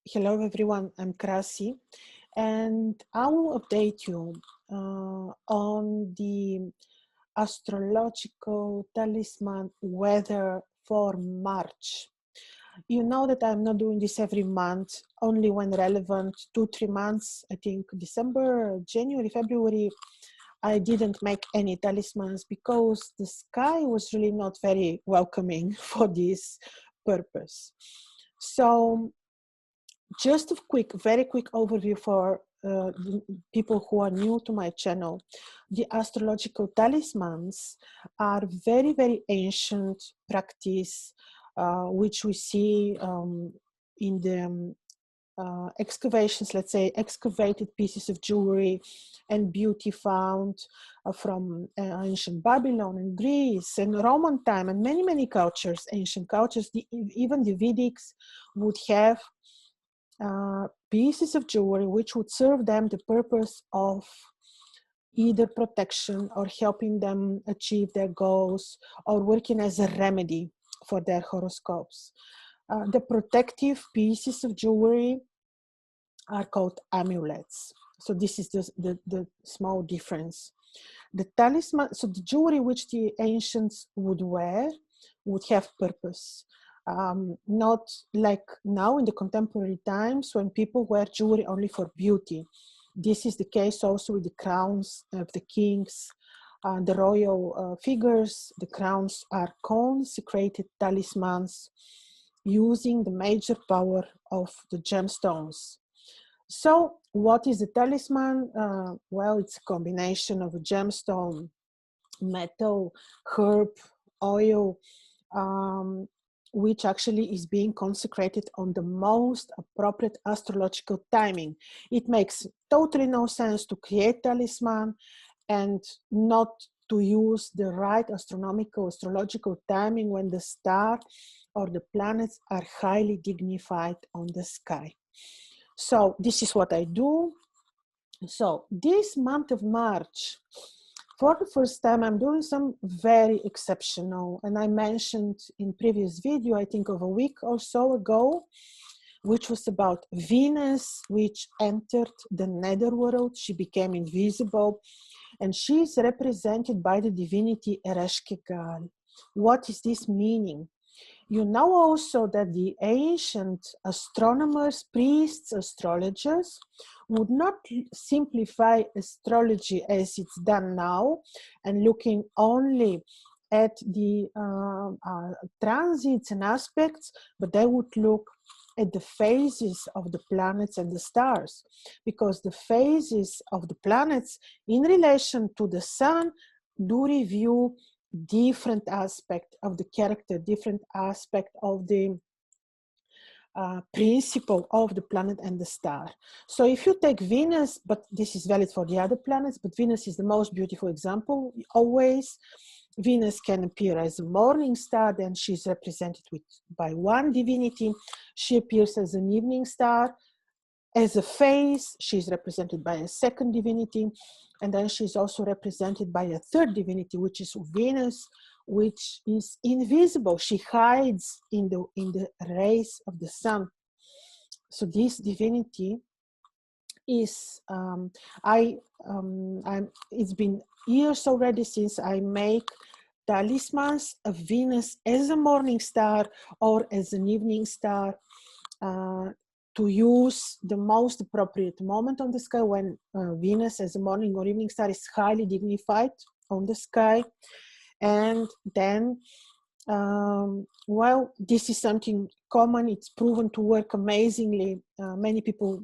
Hello everyone, I'm Krasi and I will update you on the astrological talisman weather for March. You know that I'm not doing this every month, only when relevant, 2-3 months. I think December, January, February, I didn't make any talismans because the sky was really not very welcoming for this purpose. So just a very quick overview for people who are new to my channel. The astrological talismans are very ancient practice, which we see in the excavations, let's say excavated pieces of jewelry and beauty found from ancient Babylon and Greece and Roman time and many cultures, ancient cultures. Even the Vedics would have pieces of jewelry which would serve them the purpose of either protection or helping them achieve their goals or working as a remedy for their horoscopes. The protective pieces of jewelry are called amulets. So this is the small difference. The talisman, so the jewelry which the ancients would wear would have purpose. Not like now in the contemporary times when people wear jewelry only for beauty. This is the case also with the crowns of the kings, the royal figures. The crowns are consecrated talismans using the major power of the gemstones. So what is a talisman? Well, it's a combination of a gemstone, metal, herb, oil, which actually is being consecrated on the most appropriate astrological timing. It makes totally no sense to create talisman and not to use the right astrological timing when the star or the planets are highly dignified on the sky. So this is what I do. So this month of March, for the first time, I'm doing some very exceptional, and I mentioned in previous video, I think of a week or so ago, which was about Venus, which entered the netherworld. She became invisible, and she is represented by the divinity Ereshkigal. What is this meaning? You know also that the ancient astronomers, priests, astrologers would not simplify astrology as it's done now and looking only at the transits and aspects, but they would look at the phases of the planets and the stars, because the phases of the planets in relation to the sun do review different aspect of the character, different aspect of the principle of the planet and the star. So if you take Venus, but this is valid for the other planets, but Venus is the most beautiful example always. Venus can appear as a morning star, then she's represented by one divinity. She appears as an evening star. As a phase, she's represented by a second divinity, and then she's also represented by a third divinity, which is Venus, which is invisible. She hides in the rays of the sun. So this divinity is, it's been years already since I make talismans of Venus as a morning star or as an evening star, to use the most appropriate moment on the sky when Venus as a morning or evening star is highly dignified on the sky. And then, well, this is something common. It's proven to work amazingly. Many people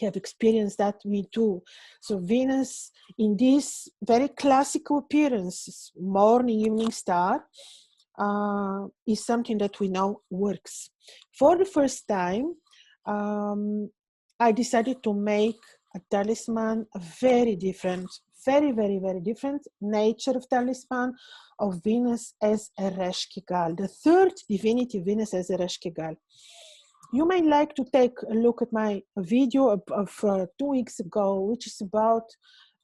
have experienced that, me too. So Venus in this very classical appearance, morning, evening star, is something that we know works. For the first time, I decided to make a talisman, a very different, very different nature of talisman of Venus as Ereshkigal, the third divinity, Venus as Ereshkigal. You may like to take a look at my video of 2 weeks ago, which is about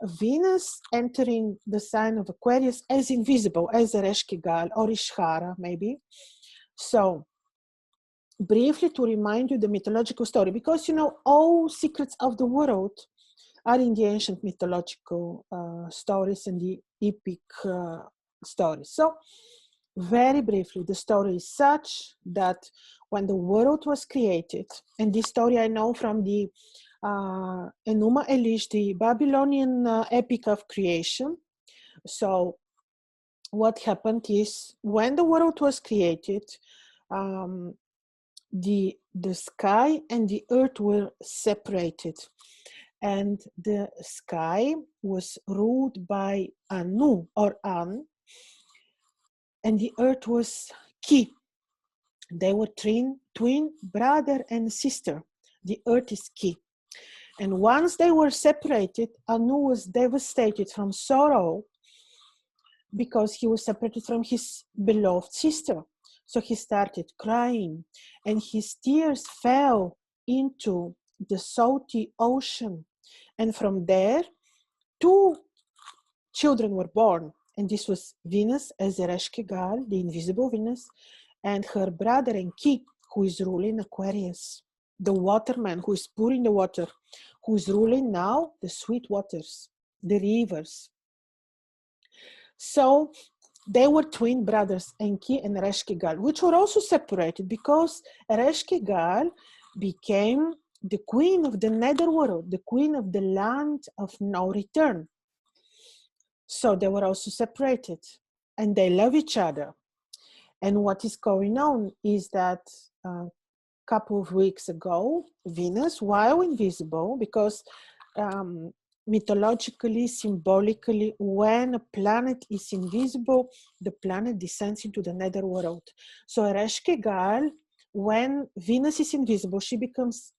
Venus entering the sign of Aquarius as invisible, as Ereshkigal or Ishara maybe. So briefly to remind you the mythological story, because you know all secrets of the world are in the ancient mythological stories and the epic stories. So very briefly, the story is such that when the world was created, and this story I know from the Enuma Elish, the Babylonian epic of creation. So what happened is when the world was created, um, the sky and the earth were separated, and the sky was ruled by Anu or An, and the earth was Ki. They were twin brother and sister. The earth is Ki. And once they were separated, Anu was devastated from sorrow because he was separated from his beloved sister. So he started crying, and his tears fell into the salty ocean. And from there, two children were born. And this was Venus as Ereshkigal, the invisible Venus, and her brother Enki, who is ruling Aquarius, the waterman who is pouring the water, who is ruling now the sweet waters, the rivers. So they were twin brothers, Enki and Ereshkigal, which were also separated because Ereshkigal became the queen of the netherworld, the queen of the land of no return. So they were also separated, and they love each other. And what is going on is that a couple of weeks ago, Venus, while invisible, because mythologically, symbolically, when a planet is invisible, the planet descends into the netherworld. So Ereshkigal, when Venus is invisible, she becomes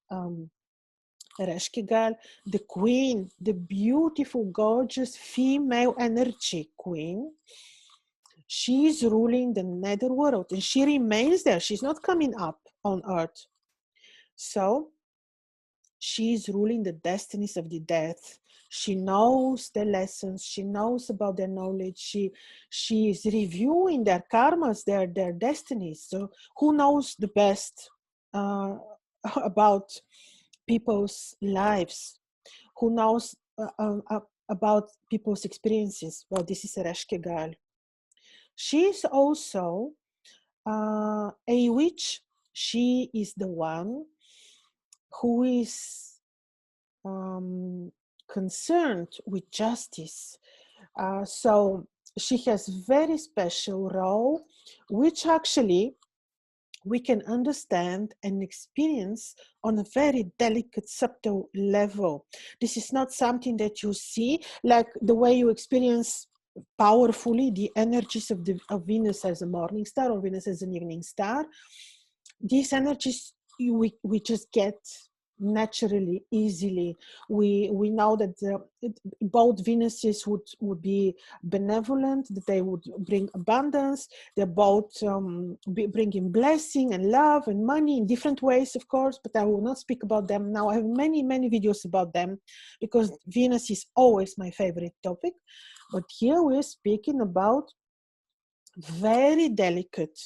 Ereshkigal, the queen, the beautiful, gorgeous female energy queen. She's ruling the netherworld, and she remains there. She's not coming up on earth. So she's ruling the destinies of the dead. She knows the lessons. She knows about their knowledge. She is reviewing their karmas, their destinies. So who knows the best about people's lives? Who knows about people's experiences? Well, this is Ereshkigal. She is also a witch. She is the one who is concerned with justice. So she has very special role, which actually we can understand and experience on a very delicate, subtle level. This is not something that you see, like the way you experience powerfully the energies of Venus as a morning star or Venus as an evening star. These energies we just get naturally, easily. We know that both Venuses would be benevolent, that they would bring abundance. They're both bringing blessing and love and money in different ways, of course, but I will not speak about them now. I have many videos about them because Venus is always my favorite topic. But here we're speaking about very delicate,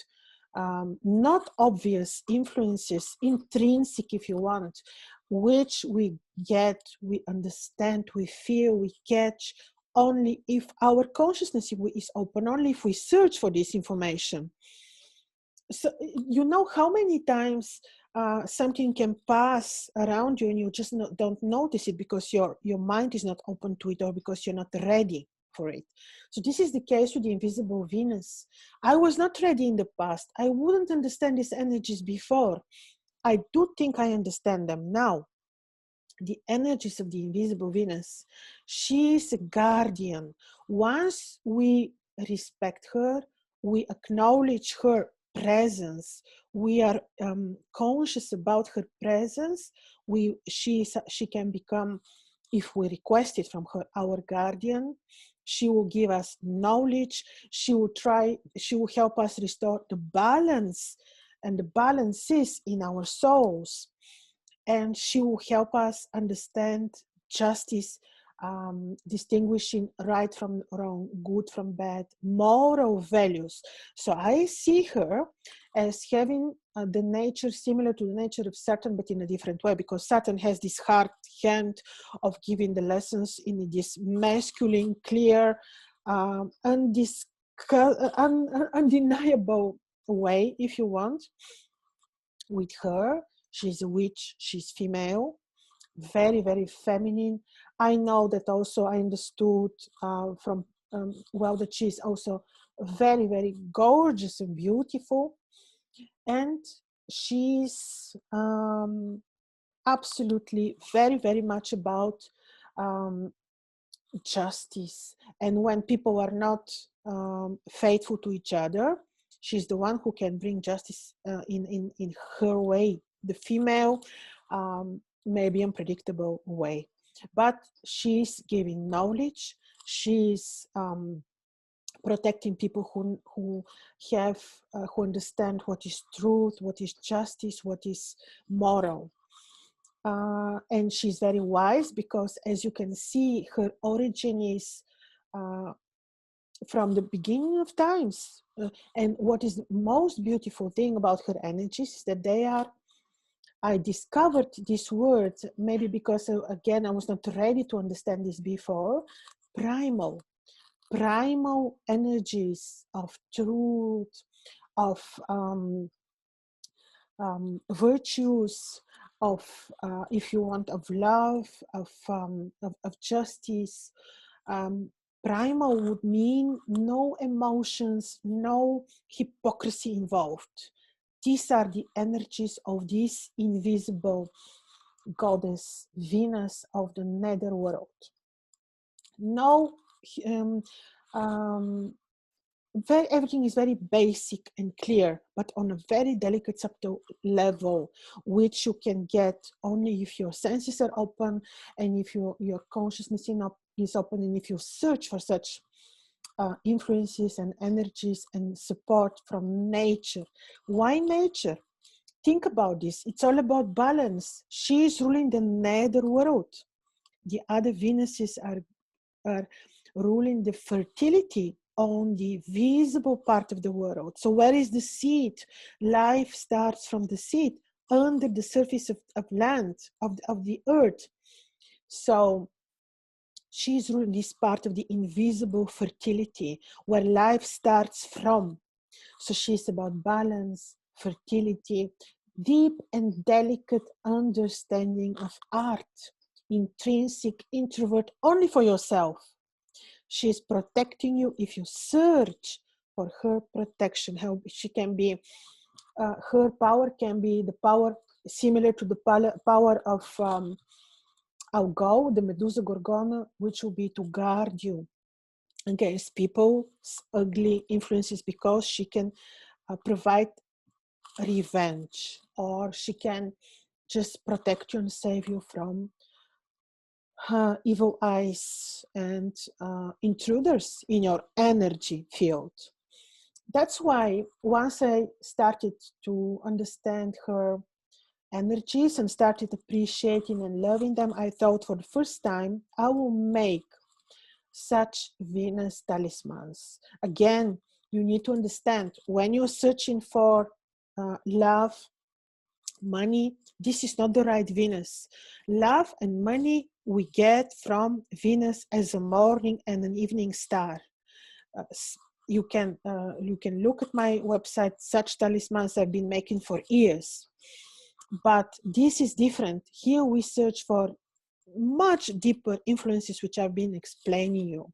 not obvious influences, intrinsic if you want, which we get, we understand, we feel, we catch only if our consciousness is open, only if we search for this information. So you know how many times something can pass around you and you just don't notice it because your mind is not open to it, or because you're not ready for it. So this is the case with the invisible Venus. I was not ready in the past. I wouldn't understand these energies before. I do think I understand them now. The energies of the invisible Venus. She is a guardian. Once we respect her, we acknowledge her presence, we are conscious about her presence, she can become, if we request it from her, our guardian. She will give us knowledge. She will help us restore the balance and the balances in our souls. And she will help us understand justice, distinguishing right from wrong, good from bad, moral values. So I see her as having the nature similar to the nature of Saturn, but in a different way, because Saturn has this hard hand of giving the lessons in this masculine, clear, undeniable way, if you want. With her, she's a witch, she's female, very, very feminine. I know that also I understood from, well, that she's also very, very gorgeous and beautiful. And she's absolutely very, very much about justice. And when people are not faithful to each other, she's the one who can bring justice in her way. The female, maybe unpredictable way. But she's giving knowledge. She's protecting people who have who understand what is truth, what is justice, what is moral. And she's very wise because, as you can see, her origin is from the beginning of times. And what is the most beautiful thing about her energies is that they are, I discovered this word, maybe because, again, I was not ready to understand this before, primal. Primal energies of truth, of virtues, of, if you want, of love, of justice. Primal would mean no emotions, no hypocrisy involved. These are the energies of this invisible goddess, Venus of the netherworld. No, everything is very basic and clear, but on a very delicate, subtle level, which you can get only if your senses are open and if your consciousness is open, and if you search for such influences and energies and support from nature. Why nature? Think about this. It's all about balance. She is ruling the netherworld. The other Venuses are ruling the fertility on the visible part of the world. So where is the seed? Life starts from the seed under the surface of land, of the earth. So she's ruling this part of the invisible fertility where life starts from. So she's about balance, fertility, deep and delicate understanding of art, intrinsic, introvert, only for yourself. She's protecting you if you search for her protection. How she can be, her power can be the power similar to the power of Algol, the Medusa Gorgona, which will be to guard you against people's ugly influences, because she can provide revenge, or she can just protect you and save you from evil eyes and intruders in your energy field. That's why once I started to understand her energies and started appreciating and loving them, I thought for the first time I will make such Venus talismans. Again, you need to understand, when you're searching for love, money, this is not the right Venus. Love and money we get from Venus as a morning and an evening star. You can look at my website. Such talismans I've been making for years, but this is different. Here we search for much deeper influences, which I've been explaining you.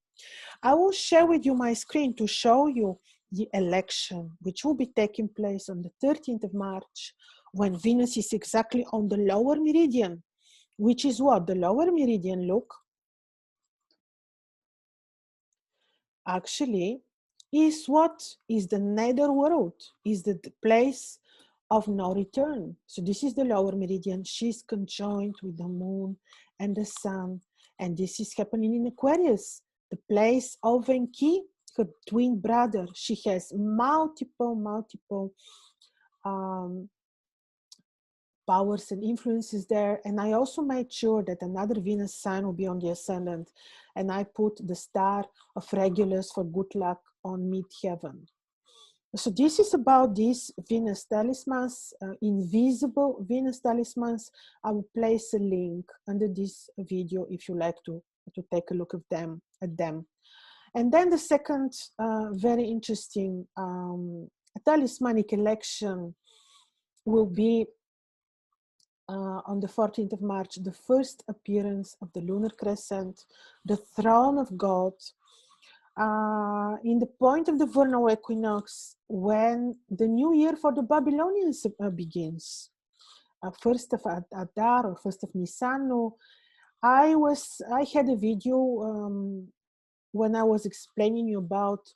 I will share with you my screen to show you the election, which will be taking place on the 13th of March, when Venus is exactly on the lower meridian, which is what? The lower meridian, look, actually is what is the netherworld, is the place of no return. So this is the lower meridian. She's conjoined with the moon and the sun, and this is happening in Aquarius, the place of Enki, her twin brother. She has multiple powers and influences there. And I also made sure that another Venus sign will be on the ascendant, and I put the star of Regulus for good luck on midheaven. So this is about these Venus talismans, invisible Venus talismans. I will place a link under this video if you like to take a look at them. And then the second very interesting talismanic election will be on the 14th of March, the first appearance of the lunar crescent, the throne of God, in the point of the vernal equinox, when the new year for the Babylonians begins. First of Adar or first of Nisanu. I had a video when I was explaining you about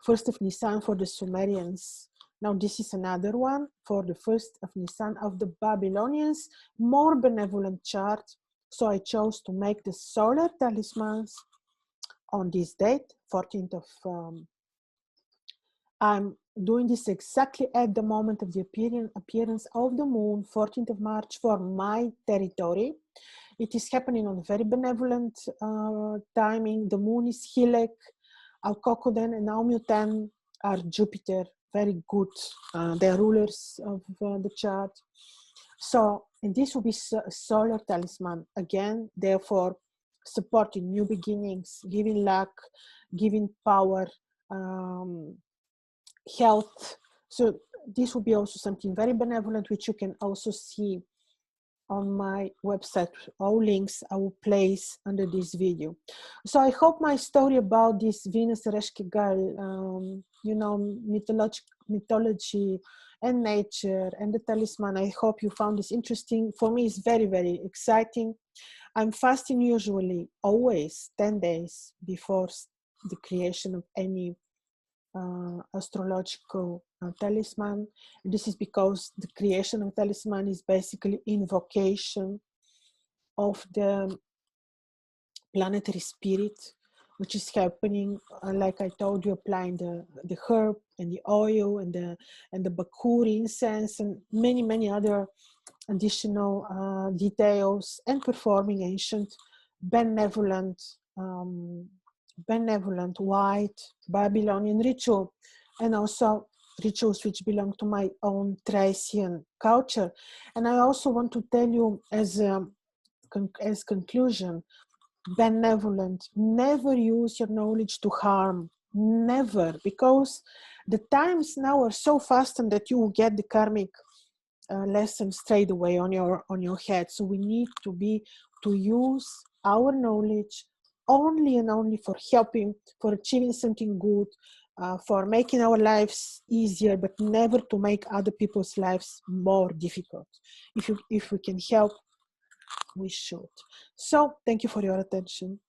first of Nisan for the Sumerians. Now this is another one for the first of Nisan of the Babylonians, more benevolent chart. So I chose to make the solar talismans on this date, 14th of, I'm doing this exactly at the moment of the appearance of the moon, 14th of March, for my territory. It is happening on a very benevolent timing. The moon is Hilek, Alkokoden and Naumuten are Jupiter, very good. They're rulers of the chart. So, and this will be solar talisman, again, therefore, supporting new beginnings, giving luck, giving power, health. So this will be also something very benevolent, which you can also see on my website. All links I will place under this video. So I hope my story about this Venus Reshkigal, you know, mythology and nature and the talisman, I hope you found this interesting. For me, it's very, very exciting. I'm fasting usually always 10 days before the creation of any astrological talisman. This is because the creation of talisman is basically invocation of the planetary spirit, which is happening, like I told you, applying the herb and the oil and the bakuri incense and many other additional details, and performing ancient benevolent white Babylonian ritual, and also rituals which belong to my own Thracian culture. And I also want to tell you as conclusion, benevolent, never use your knowledge to harm, never, because the times now are so fast and that you will get the karmic lesson straight away on your head. So we need to use our knowledge only and only for helping, for achieving something good, for making our lives easier, but never to make other people's lives more difficult. If we can help, we should. So thank you for your attention.